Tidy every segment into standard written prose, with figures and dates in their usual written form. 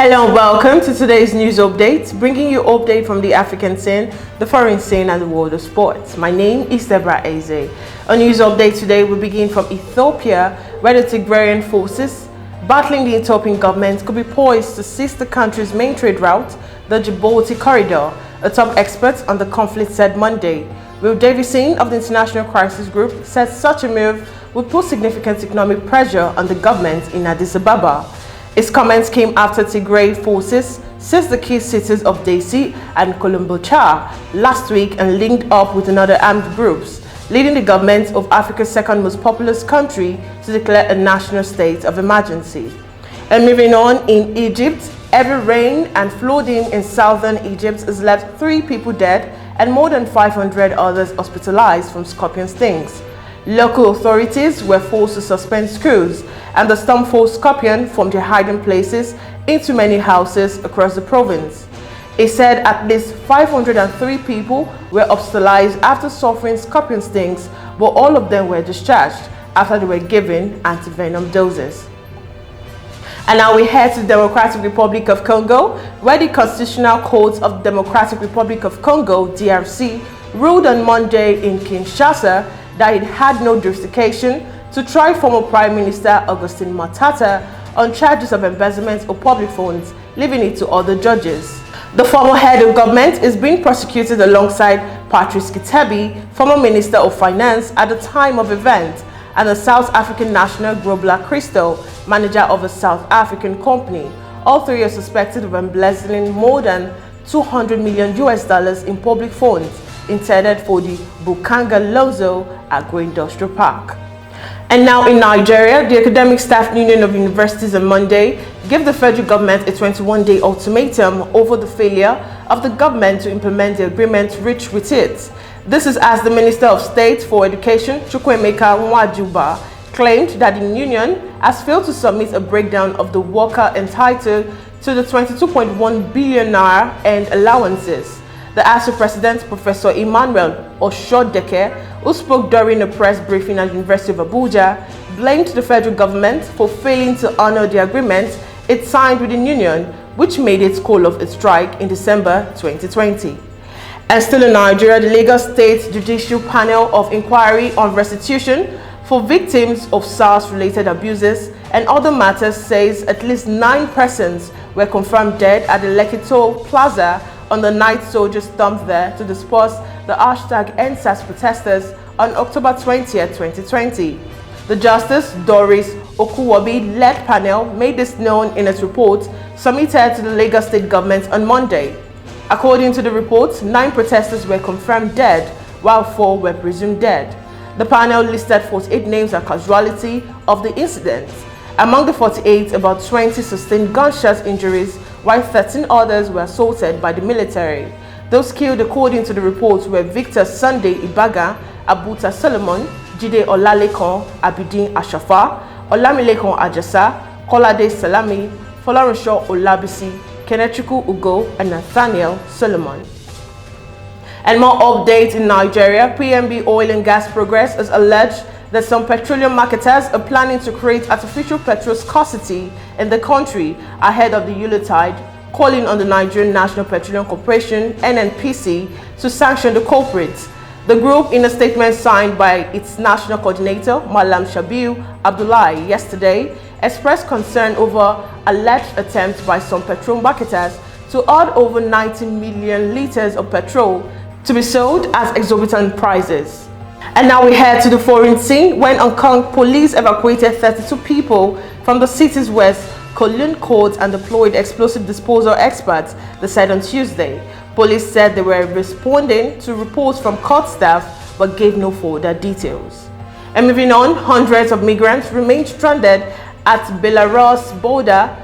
Hello and welcome to today's news update, bringing you update from the African scene, the foreign scene and the world of sports. My name is Deborah. On news update today, we begin from Ethiopia, where the Tigrayan forces battling the Ethiopian government could be poised to seize the country's main trade route, the Djibouti Corridor, a top expert on the conflict said Monday. Will Davison of the International Crisis Group said such a move would put significant economic pressure on the government in Addis Ababa. His comments came after Tigray forces seized the key cities of Dessie and Kolombocha last week and linked up with another armed groups, leading the government of Africa's second most populous country to declare a national state of emergency. And moving on, in Egypt, heavy rain and flooding in southern Egypt has left 3 people dead and more than 500 others hospitalized from scorpion stings. Local authorities were forced to suspend schools, and the storm forced scorpions from their hiding places into many houses across the province. It said at least 503 people were hospitalized after suffering scorpion stings, but all of them were discharged after they were given antivenom doses. And now we head to the Democratic Republic of Congo, where the Constitutional Court of the Democratic Republic of Congo, DRC, ruled on Monday in Kinshasa that it had no justification to try former Prime Minister Augustin Matata on charges of embezzlement of public funds, leaving it to other judges. The former head of government is being prosecuted alongside Patrice Kitebi, former Minister of Finance at the time of event, and the South African national Grobler Crystal, manager of a South African company. All 3 are suspected of embezzling more than $200 million in public funds intended for the Bukanga Lozo Agro-Industrial Park. And now in Nigeria, the Academic Staff Union of Universities on Monday gave the federal government a 21-day ultimatum over the failure of the government to implement the agreement reached with it. This is as the Minister of State for Education, Chukwuemeka Nwajuba, claimed that the union has failed to submit a breakdown of the worker entitled to the 22.1 billion naira and allowances. The Asuu president, Professor Emmanuel Oshodeke, who spoke during a press briefing at the University of Abuja, blamed the federal government for failing to honor the agreement it signed with the union, which made it call off a strike in December 2020. And still in Nigeria, the Lagos State Judicial Panel of Inquiry on Restitution for victims of SARS-related abuses and other matters says at least 9 persons were confirmed dead at the Lekki Toll Plaza on the night soldiers stormed there to disperse the #EndSARS protesters on October 20, 2020. The Justice Doris Okuwobi-led panel made this known in its report submitted to the Lagos State government on Monday. According to the report, 9 protesters were confirmed dead, while 4 were presumed dead. The panel listed 48 names as casualty of the incident. Among the 48, about 20 sustained gunshot injuries, while 13 others were assaulted by the military. Those killed, according to the report, were Victor Sunday Ibaga, Abuta Solomon, Jide Olalekon Abidin Ashafa, Olamilekon Ajasa, Kolade Salami, Folarunsho Olabisi, Kenechukwu Ugo, and Nathaniel Solomon. And more updates in Nigeria, PNB Oil and Gas Progress has alleged that some petroleum marketers are planning to create artificial petrol scarcity in the country ahead of the Yuletide, calling on the Nigerian National Petroleum Corporation, NNPC, to sanction the culprits. The group, in a statement signed by its national coordinator, Malam Shabiu Abdullahi, yesterday, expressed concern over alleged attempts by some petrol marketers to add over 90 million liters of petrol to be sold at exorbitant prices. And now we head to the foreign scene when Hong Kong police evacuated 32 people from the city's west Kowloon court and deployed explosive disposal experts, they said on Tuesday. Police said they were responding to reports from court staff but gave no further details. And moving on, hundreds of migrants remained stranded at Belarus border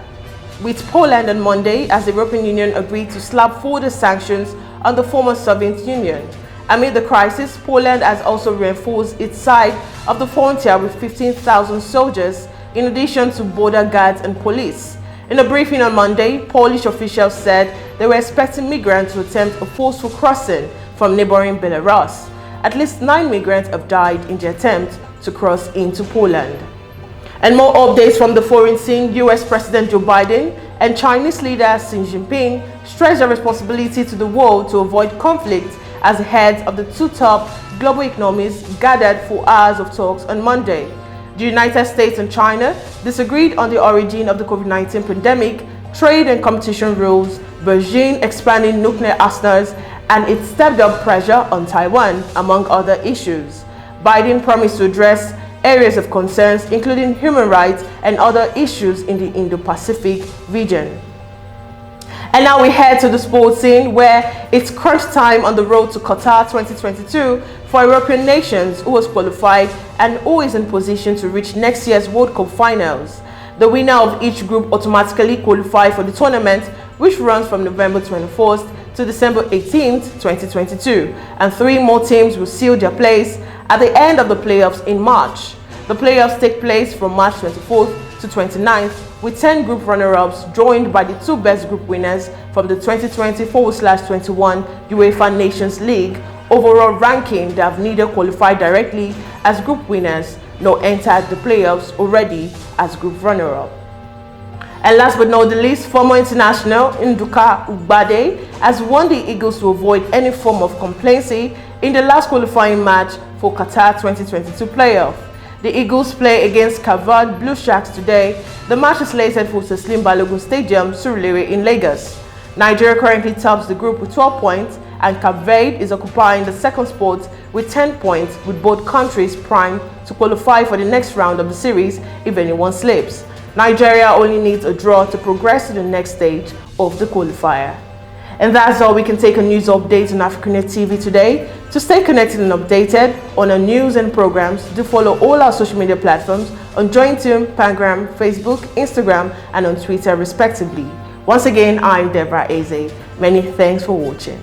with Poland on Monday as the European Union agreed to slap further sanctions on the former Soviet Union. Amid the crisis, Poland has also reinforced its side of the frontier with 15,000 soldiers, in addition to border guards and police. In a briefing on Monday, Polish officials said they were expecting migrants to attempt a forceful crossing from neighboring Belarus. At least 9 migrants have died in the attempt to cross into Poland. And more updates from the foreign scene. US President Joe Biden and Chinese leader Xi Jinping stressed their responsibility to the world to avoid conflict as the heads of the two top global economies gathered for hours of talks on Monday. The United States and China disagreed on the origin of the COVID-19 pandemic, trade and competition rules, Beijing expanding nuclear arsenals, and its stepped-up pressure on Taiwan, among other issues. Biden promised to address areas of concerns, including human rights and other issues in the Indo-Pacific region. And now we head to the sports scene, where it's crunch time on the road to Qatar 2022 for European nations who has qualified and who is in position to reach next year's World Cup finals. The winner of each group automatically qualifies for the tournament, which runs from November 21st to December 18th, 2022, and 3 more teams will seal their place at the end of the playoffs in March. The playoffs take place from March 24th to 29th, with 10 group runner-ups joined by the 2 best group winners from the 2020/21 UEFA Nations League overall ranking that have neither qualified directly as group winners nor entered the playoffs already as group runner-up. And last but not the least, former international Nduka Ugbade has won the Eagles to avoid any form of complacency in the last qualifying match for Qatar 2022 playoff. The Eagles play against Candor Blue Sharks today. The match is slated for Slim Balogun Stadium, Surulere in Lagos. Nigeria currently tops the group with 12 points, and Cape Verde is occupying the second spot with 10 points, with both countries primed to qualify for the next round of the series if anyone slips. Nigeria only needs a draw to progress to the next stage of the qualifier. And that's all we can take on news updates on AFRICUNIA TV today. To stay connected and updated on our news and programs, do follow all our social media platforms on Jointoon, Pangram, Facebook, Instagram, and on Twitter respectively. Once again, I'm Deborah. Many thanks for watching.